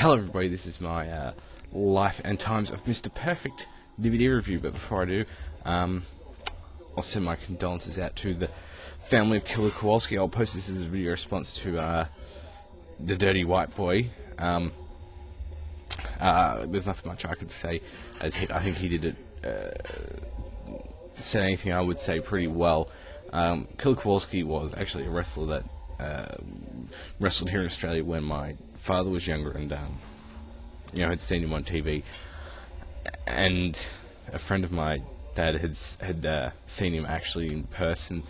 Hello everybody, this is my Life and Times of Mr. Perfect DVD review, but before I do, I'll send my condolences out to the family of Killer Kowalski. I'll post this as a video response to the Dirty White Boy. There's nothing much I could say, as I think he did it, said anything I would say pretty well. Killer Kowalski was actually a wrestler that wrestled here in Australia when my father was younger, and had seen him on TV. And a friend of my dad had seen him actually in person.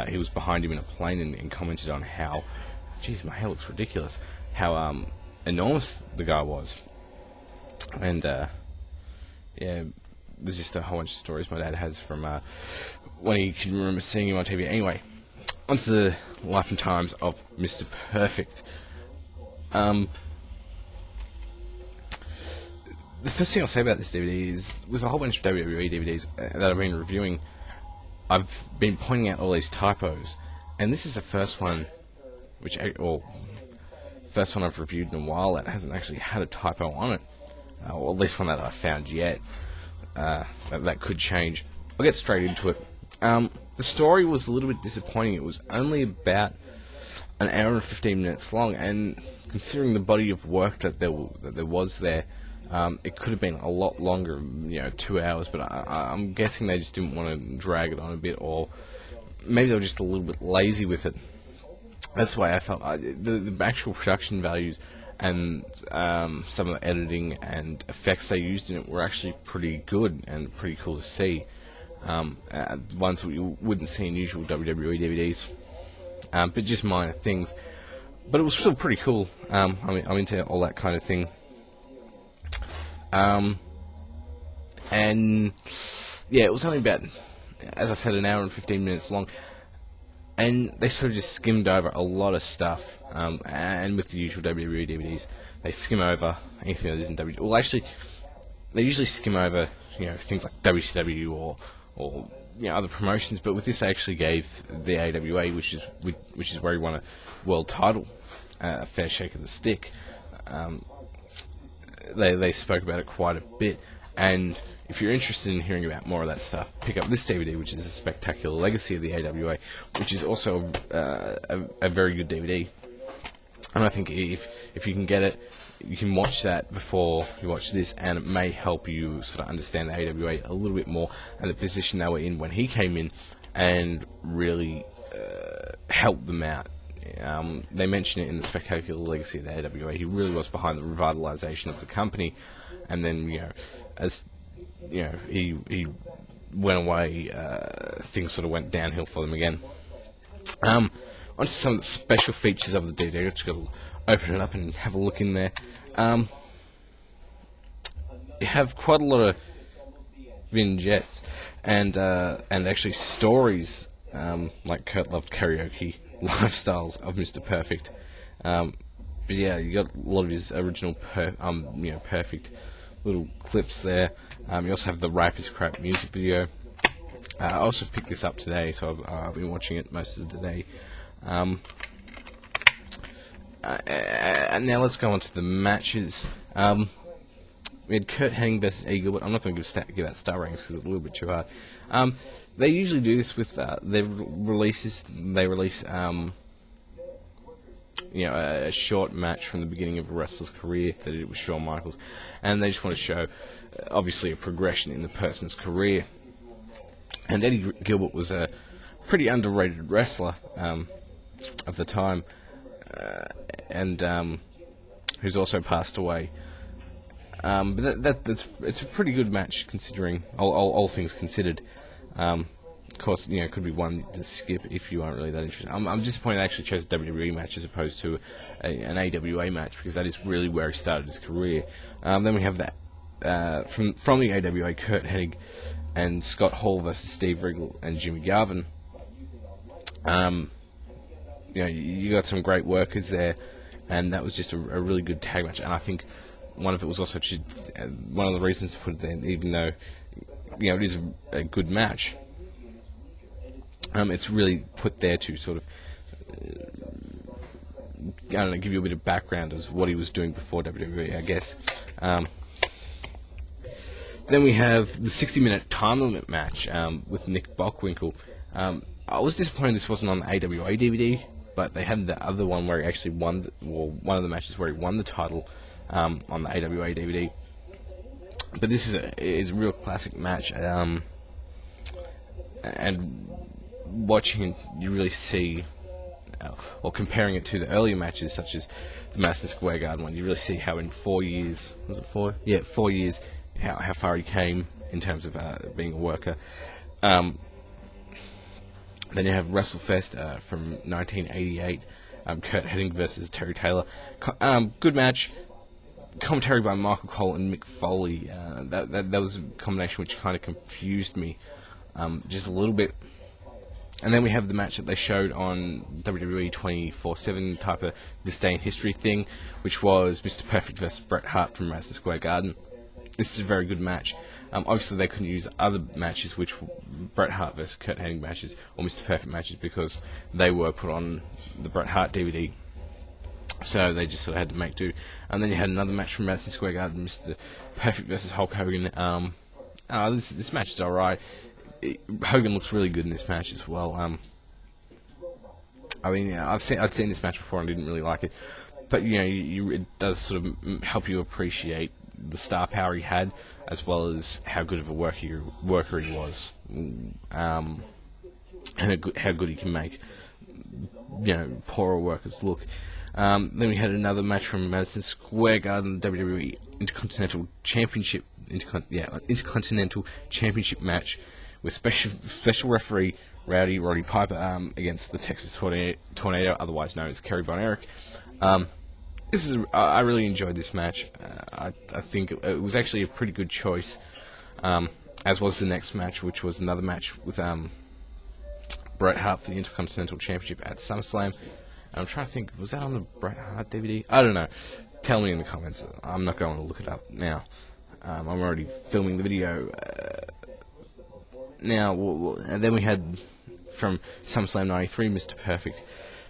He was behind him in a plane and commented on how, geez, my hair looks ridiculous, how enormous the guy was. And yeah, there's just a whole bunch of stories my dad has from when he can remember seeing him on TV. Anyway, onto the life and times of Mr. Perfect. The first thing I'll say about this DVD is, with a whole bunch of WWE DVDs that I've been reviewing, I've been pointing out all these typos, and this is the first one, first one I've reviewed in a while that hasn't actually had a typo on it, or at least one that I've found yet. That could change. I'll get straight into it. The story was a little bit disappointing. It was only about an hour and 15 minutes long, and considering the body of work that there was there, it could have been a lot longer, 2 hours, but I'm guessing they just didn't want to drag it on a bit, or maybe they were just a little bit lazy with it. That's the way I felt. The actual production values and some of the editing and effects they used in it were actually pretty good and pretty cool to see. Ones that you wouldn't see in usual WWE DVDs, but just minor things. But it was still pretty cool. I'm into all that kind of thing. And yeah, it was only about, as I said, an hour and 15 minutes long, and they sort of just skimmed over a lot of stuff. And with the usual WWE DVDs, they skim over anything that isn't WWE. Well, actually, they usually skim over things like WCW or other promotions, but with this, I actually gave the AWA, which is where he won a world title, a fair shake of the stick. They spoke about it quite a bit, and if you're interested in hearing about more of that stuff, pick up this DVD, which is a spectacular legacy of the AWA, which is also a very good DVD. And I think if you can get it, you can watch that before you watch this, and it may help you sort of understand the AWA a little bit more and the position they were in when he came in, and really help them out. They mention it in the spectacular legacy of the AWA. He really was behind the revitalization of the company, and then as he went away, things sort of went downhill for them again. Onto some of the special features of the DVD. I've just got to open it up and have a look in there. You have quite a lot of vignettes and actually stories, like Kurt loved karaoke, lifestyles of Mr. Perfect. But yeah, you got a lot of his original perfect little clips there. You also have the Rap is Crap music video. I also picked this up today, so I've been watching it most of the day. And now let's go on to the matches. We had Kurt Hennig versus Eagle, but I'm not going to give out star ratings because it's a little bit too hard. They usually do this with their releases. They release a short match from the beginning of a wrestler's career. They did it with Shawn Michaels, and they just want to show, obviously, a progression in the person's career. And Eddie Gilbert was a pretty underrated wrestler of the time, and who's also passed away. But it's a pretty good match, considering all things considered. Of course, it could be one to skip if you aren't really that interested. I'm disappointed they actually chose a WWE match as opposed to an AWA match, because that is really where he started his career. Then we have that from the AWA, Kurt Hennig and Scott Hall versus Steve Riggle and Jimmy Garvin. You got some great workers there, and that was just a really good tag match. And I think one of it was also one of the reasons to put it there, even though it is a good match. It's really put there to sort of I don't know, give you a bit of background as what he was doing before WWE, I guess. Then we have the 60-minute time limit match with Nick Bockwinkel. I was disappointed this wasn't on the AWA DVD, but they had the other one where he actually won, one of the matches where he won the title on the AWA DVD. But this is a real classic match, and watching it, you really see, or comparing it to the earlier matches, such as the Madison Square Garden one, you really see how in 4 years, was it 4? Yeah, 4 years, how far he came in terms of being a worker. Then you have WrestleFest from 1988, Kurt Hennig versus Terry Taylor. Good match. Commentary by Michael Cole and Mick Foley. That was a combination which kind of confused me just a little bit. And then we have the match that they showed on WWE 24/7 type of This Day in History thing, which was Mr. Perfect versus Bret Hart from Madison Square Garden. This is a very good match. Obviously, they couldn't use other matches, which Bret Hart versus Kurt Hennig matches, or Mr. Perfect matches, because they were put on the Bret Hart DVD. So they just sort of had to make do. And then you had another match from Madison Square Garden, Mr. Perfect versus Hulk Hogan. This match is alright. Hogan looks really good in this match as well. I mean, I'd seen this match before and didn't really like it, but it does sort of help you appreciate the star power he had, as well as how good of a worker he was, and how good he can make poorer workers look. Then we had another match from Madison Square Garden, WWE Intercontinental Championship match with special referee Roddy Piper against the Texas Tornado, otherwise known as Kerry Von Erich. I really enjoyed this match. I think it was actually a pretty good choice, as was the next match, which was another match with Bret Hart for the Intercontinental Championship at SummerSlam. I'm trying to think, was that on the Bret Hart DVD? I don't know. Tell me in the comments. I'm not going to look it up now. I'm already filming the video. And then we had from SummerSlam 93, Mr. Perfect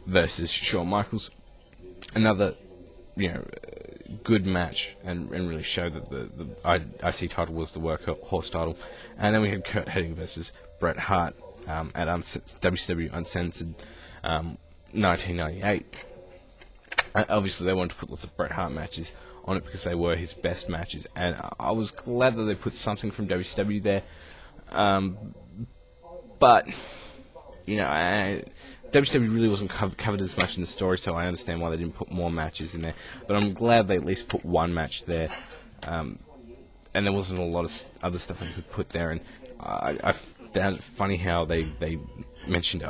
versus Shawn Michaels. Another, good match, and really showed that the IC title was the workhorse title. And then we had Kurt Hennig versus Bret Hart at WCW Uncensored 1998. Obviously, they wanted to put lots of Bret Hart matches on it because they were his best matches, and I was glad that they put something from WCW there. But WCW really wasn't covered as much in the story, so I understand why they didn't put more matches in there. But I'm glad they at least put one match there, and there wasn't a lot of other stuff they could put there. And I found it funny how they mentioned,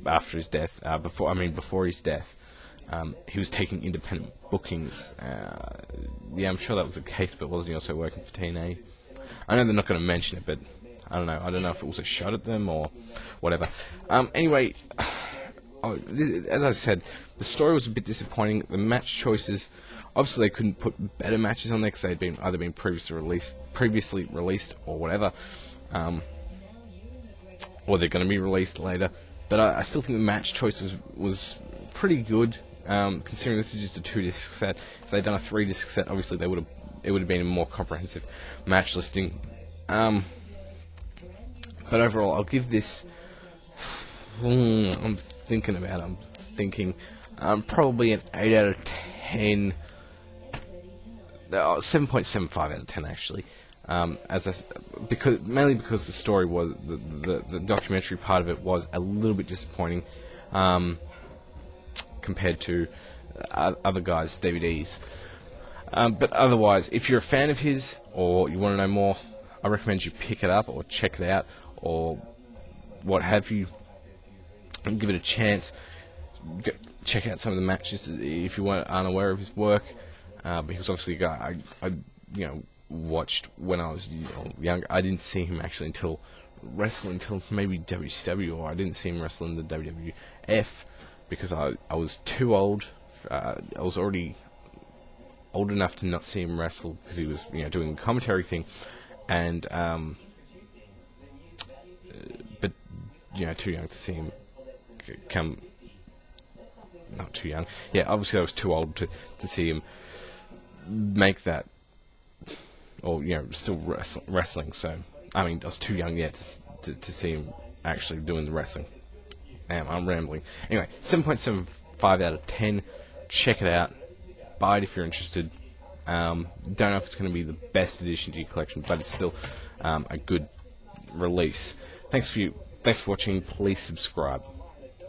after his death, before his death, he was taking independent bookings. I'm sure that was the case, but wasn't he also working for TNA? I know they're not going to mention it, but I don't know. I don't know if it was a shot at them or whatever. Anyway, as I said, the story was a bit disappointing. The match choices, obviously they couldn't put better matches on there because they'd either been previously released or whatever, or they're going to be released later. But I still think the match choice was pretty good, considering this is just a 2-disc set. If they'd done a 3-disc set, obviously it would have been a more comprehensive match listing. But overall, I'll give this. I'm thinking probably an 8 out of 10. 7.75 out of 10 actually. Mainly because the story was the documentary part of it was a little bit disappointing compared to other guys' DVDs. But otherwise, if you're a fan of his or you want to know more, I recommend you pick it up or check it out or what have you, and give it a chance. Check out some of the matches if you aren't aware of his work. Because obviously, a guy I watched when I was young. I didn't see him actually wrestle until maybe WCW, or I didn't see him wrestle in the WWF because I was too old. I was already old enough to not see him wrestle because he was doing the commentary thing, and but too young to see him come not too young. Yeah, obviously I was too old to see him make that, or still wrestling. So I mean, I was too young yet to see him actually doing the wrestling. Damn, I'm rambling. Anyway, 7.75 out of 10. Check it out. Buy it if you're interested. Don't know if it's going to be the best addition to your collection, but it's still a good release. Thanks for watching. Please subscribe.